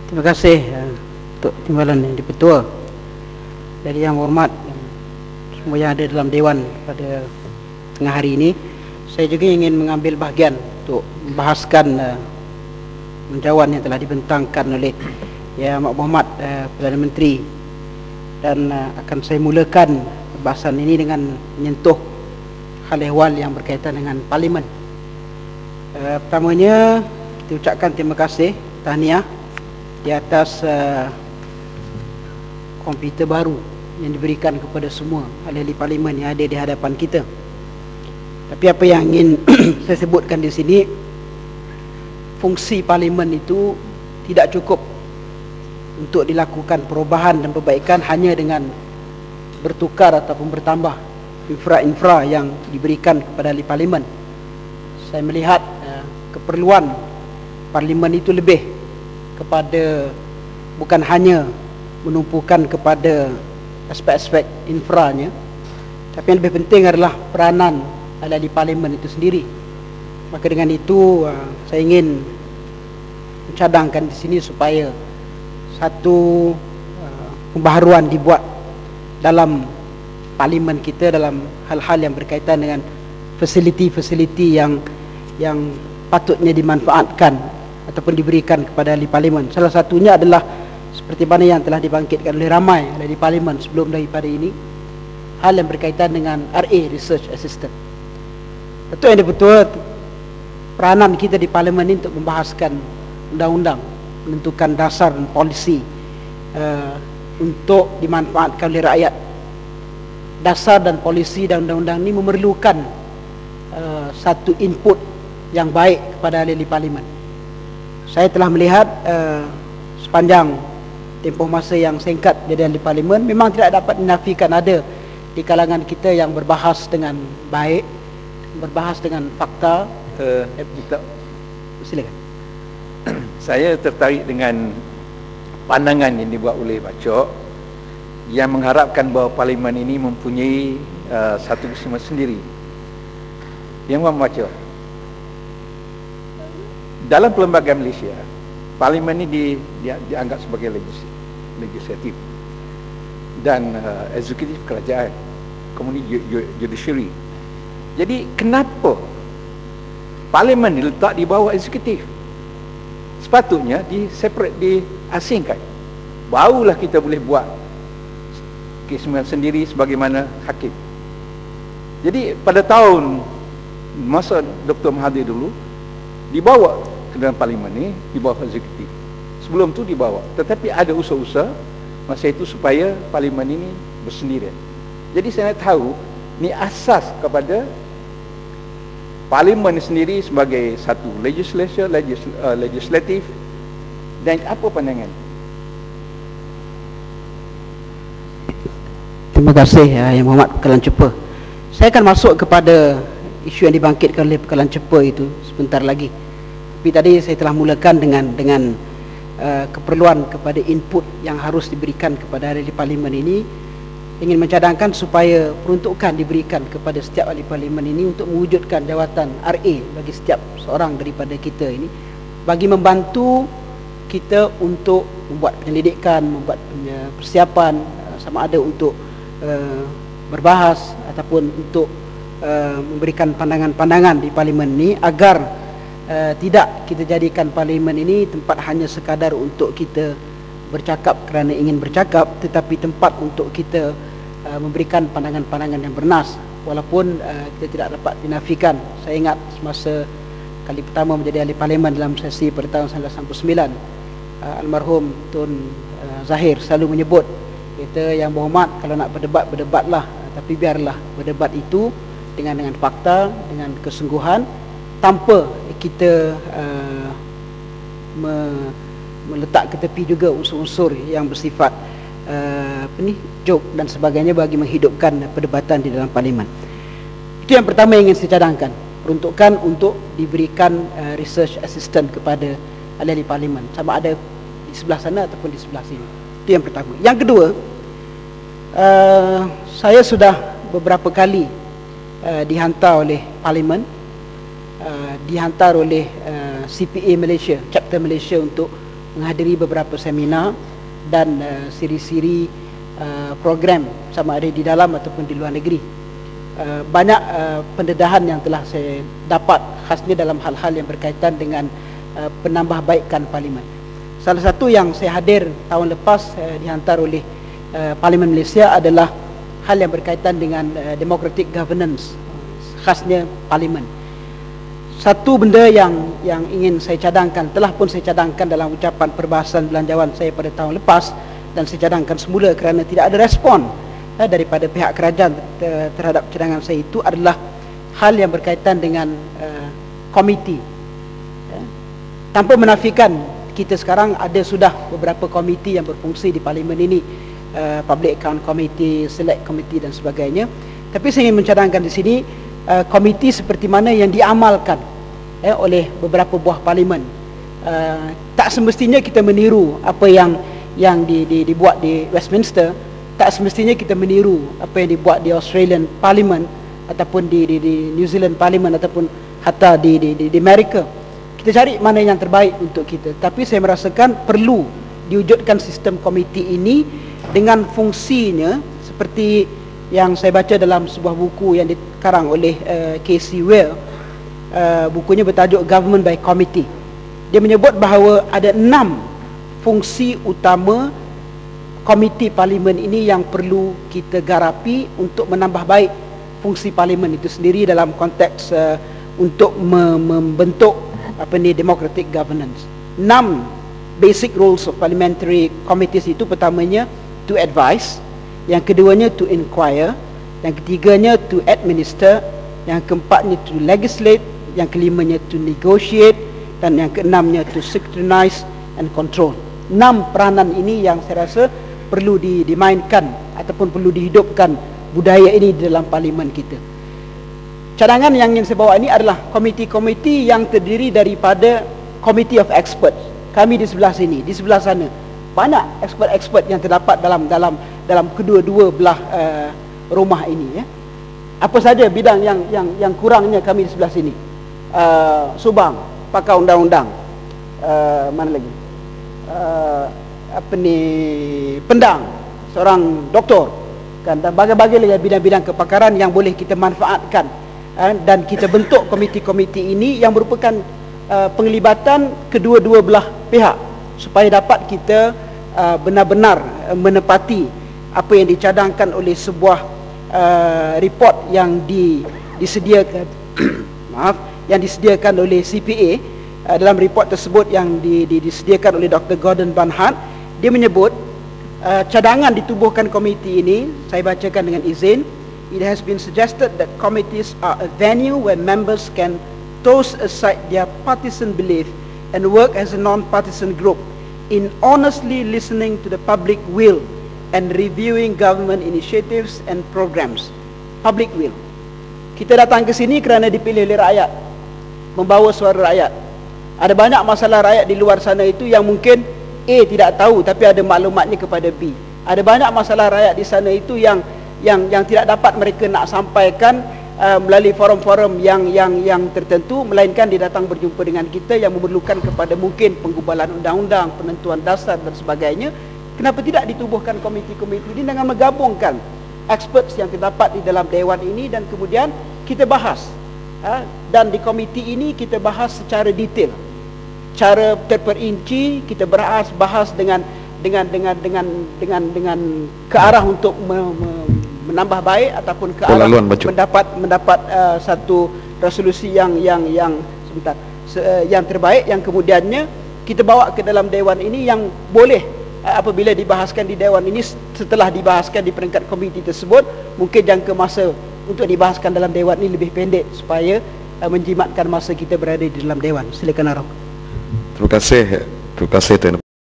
Terima kasih untuk timbalan yang dipetua dari Yang Hormat semua yang ada dalam Dewan pada tengah hari ini. Saya juga ingin mengambil bahagian untuk membahaskan menjawab yang telah dibentangkan oleh Yang Amat Berhormat Perdana Menteri, dan akan saya mulakan bahasan ini dengan menyentuh hal ehwal yang berkaitan dengan Parlimen. Pertamanya, kita ucapkan terima kasih, tahniah di atas komputer baru yang diberikan kepada semua ahli Parlimen yang ada di hadapan kita. Tapi apa yang ingin saya sebutkan di sini, fungsi Parlimen itu tidak cukup untuk dilakukan perubahan dan perbaikan hanya dengan bertukar ataupun bertambah infra-infra yang diberikan kepada ahli Parlimen. Saya melihat keperluan Parlimen itu lebih kepada, bukan hanya menumpukan kepada aspek-aspek infranya, tapi yang lebih penting adalah peranan ahli Parlimen itu sendiri. Maka dengan itu saya ingin mencadangkan di sini supaya satu pembaharuan dibuat dalam Parlimen kita dalam hal-hal yang berkaitan dengan fasiliti-fasiliti yang patutnya dimanfaatkan ataupun diberikan kepada ahli Parlimen. Salah satunya adalah seperti mana yang telah dibangkitkan oleh ramai ahli Parlimen sebelum daripada ini, hal yang berkaitan dengan RA, Research Assistant. Betul yang betul peranan kita di Parlimen ini untuk membahaskan undang-undang, menentukan dasar dan polisi untuk dimanfaatkan oleh rakyat. Dasar dan polisi dan undang-undang ini memerlukan satu input yang baik kepada ahli Parlimen. Saya telah melihat sepanjang tempoh masa yang singkat jadi ahli Parlimen, memang tidak dapat dinafikan ada di kalangan kita yang berbahas dengan baik, berbahas dengan fakta. Silakan. Saya tertarik dengan pandangan yang dibuat oleh Pak Chok yang mengharapkan bahawa Parlimen ini mempunyai satu kesimpulan sendiri. Yang Pak Chok, dalam perlembagaan Malaysia, Parlimen ini dianggap sebagai legislatif dan eksekutif kerajaan, kemudian judiciary. Jadi kenapa Parlimen diletak di bawah eksekutif? Sepatutnya separate, diasingkan. Barulah kita boleh buat kesimpulan sendiri sebagaimana hakim. Jadi pada tahun masa Dr. Mahathir dulu dibawa ke dalam Parlimen ni di bawah eksekutif. Sebelum tu dibawa, tetapi ada usaha-usaha masa itu supaya Parlimen ini bersendirian. Jadi saya nak tahu ni asas kepada Parlimen sendiri sebagai satu legislatif, dan apa pandangan? Terima kasih Yang Berhormat Pekalan Cepa. Saya akan masuk kepada isu yang dibangkitkan oleh Pekalan Cepa itu sebentar lagi. Tapi tadi saya telah mulakan dengan keperluan kepada input yang harus diberikan kepada ahli Parlimen ini. Ingin mencadangkan supaya peruntukan diberikan kepada setiap ahli Parlimen ini untuk mewujudkan jawatan RA bagi setiap seorang daripada kita ini, bagi membantu kita untuk membuat penyelidikan, membuat persiapan, sama ada untuk berbahas ataupun untuk memberikan pandangan-pandangan di Parlimen ini, agar tidak kita jadikan Parlimen ini tempat hanya sekadar untuk kita bercakap kerana ingin bercakap, tetapi tempat untuk kita memberikan pandangan-pandangan yang bernas. Walaupun kita tidak dapat dinafikan, saya ingat semasa kali pertama menjadi ahli Parlimen dalam sesi pada tahun 1999, almarhum Tun Zahir selalu menyebut, kita Yang Berhormat, kalau nak berdebat, berdebatlah, tapi biarlah berdebat itu dengan fakta, dengan kesungguhan, tanpa kita meletak ke tepi juga unsur-unsur yang bersifat joke dan sebagainya bagi menghidupkan perdebatan di dalam Parlimen. Itu yang pertama yang ingin saya cadangkan, peruntukan untuk diberikan research assistant kepada ahli Parlimen, sama ada di sebelah sana ataupun di sebelah sini. Itu yang pertama. Yang kedua, saya sudah beberapa kali dihantar oleh Parlimen, dihantar oleh CPA Malaysia, Chapter Malaysia, untuk menghadiri beberapa seminar dan siri-siri program sama ada di dalam ataupun di luar negeri. Banyak pendedahan yang telah saya dapat khasnya dalam hal-hal yang berkaitan dengan penambahbaikan parlimen. Salah satu yang saya hadir tahun lepas dihantar oleh Parlimen Malaysia adalah hal yang berkaitan dengan democratic governance, khasnya parlimen. Satu benda yang ingin saya cadangkan, telah pun saya cadangkan dalam ucapan perbahasan belanjawan saya pada tahun lepas, dan saya cadangkan semula kerana tidak ada respon daripada pihak kerajaan terhadap cadangan saya itu, adalah hal yang berkaitan dengan komiti. Tanpa menafikan kita sekarang ada sudah beberapa komiti yang berfungsi di parlimen ini, Public Account Committee, Select Committee dan sebagainya. Tapi saya ingin mencadangkan di sini komiti seperti mana yang diamalkan oleh beberapa buah parlimen. Tak semestinya kita meniru apa yang dibuat di Westminster. Tak semestinya kita meniru apa yang dibuat di Australian Parliament ataupun di New Zealand Parliament ataupun hatta di Amerika. Kita cari mana yang terbaik untuk kita. Tapi saya merasakan perlu diwujudkan sistem komiti ini dengan fungsinya seperti yang saya baca dalam sebuah buku yang dikarang oleh Casey Weir. Bukunya bertajuk Government by Committee. Dia menyebut bahawa ada 6 fungsi utama komiti parlimen ini yang perlu kita garapi untuk menambah baik fungsi parlimen itu sendiri dalam konteks untuk membentuk democratic governance. 6 basic rules of parliamentary committees itu, pertamanya to advise, yang keduanya to inquire, yang ketiganya to administer, yang keempatnya to legislate, yang kelimanya to negotiate, dan yang keenamnya to scrutinize and control. 6 peranan ini yang saya rasa perlu dimainkan ataupun perlu dihidupkan budaya ini di dalam parlimen kita. Cadangan yang ingin saya bawa ini adalah komiti-komiti yang terdiri daripada committee of experts. Kami di sebelah sini, di sebelah sana banyak expert-expert yang terdapat dalam kedua-dua belah rumah ini. Apa saja bidang yang kurangnya kami di sebelah sini? Subang, pakar undang-undang, mana lagi? Pendang, seorang doktor, kan, dan berbagai lagi bidang-bidang kepakaran yang boleh kita manfaatkan, dan kita bentuk komiti-komiti ini yang merupakan penglibatan kedua-dua belah pihak supaya dapat kita benar-benar menepati apa yang dicadangkan oleh sebuah report yang disediakan yang disediakan oleh CPA. Dalam report tersebut yang disediakan oleh Dr. Gordon Barnhart, dia menyebut cadangan ditubuhkan komiti ini. Saya bacakan dengan izin. It has been suggested that committees are a venue where members can toss aside their partisan belief and work as a non-partisan group in honestly listening to the public will and reviewing government initiatives and programs. Public will. Kita datang ke sini kerana dipilih oleh rakyat, membawa suara rakyat. Ada banyak masalah rakyat di luar sana itu yang mungkin A tidak tahu tapi ada maklumatnya kepada B. Ada banyak masalah rakyat di sana itu yang tidak dapat mereka nak sampaikan melalui forum-forum yang tertentu, melainkan dia datang berjumpa dengan kita yang memerlukan kepada mungkin penggubalan undang-undang, penentuan dasar dan sebagainya. Kenapa tidak ditubuhkan komiti-komiti ini dengan menggabungkan experts yang terdapat di dalam dewan ini dan kemudian kita bahas, dan di komiti ini kita bahas secara detail, cara terperinci, kita bahas dengan ke arah untuk menambah baik ataupun ke arah mendapat satu resolusi yang terbaik, yang kemudiannya kita bawa ke dalam dewan ini, yang boleh apabila dibahaskan di dewan ini, setelah dibahaskan di peringkat komiti tersebut, mungkin jangka masa untuk dibahaskan dalam dewan ini lebih pendek supaya menjimatkan masa kita berada di dalam dewan. Silakan Arok. Terima kasih Tuan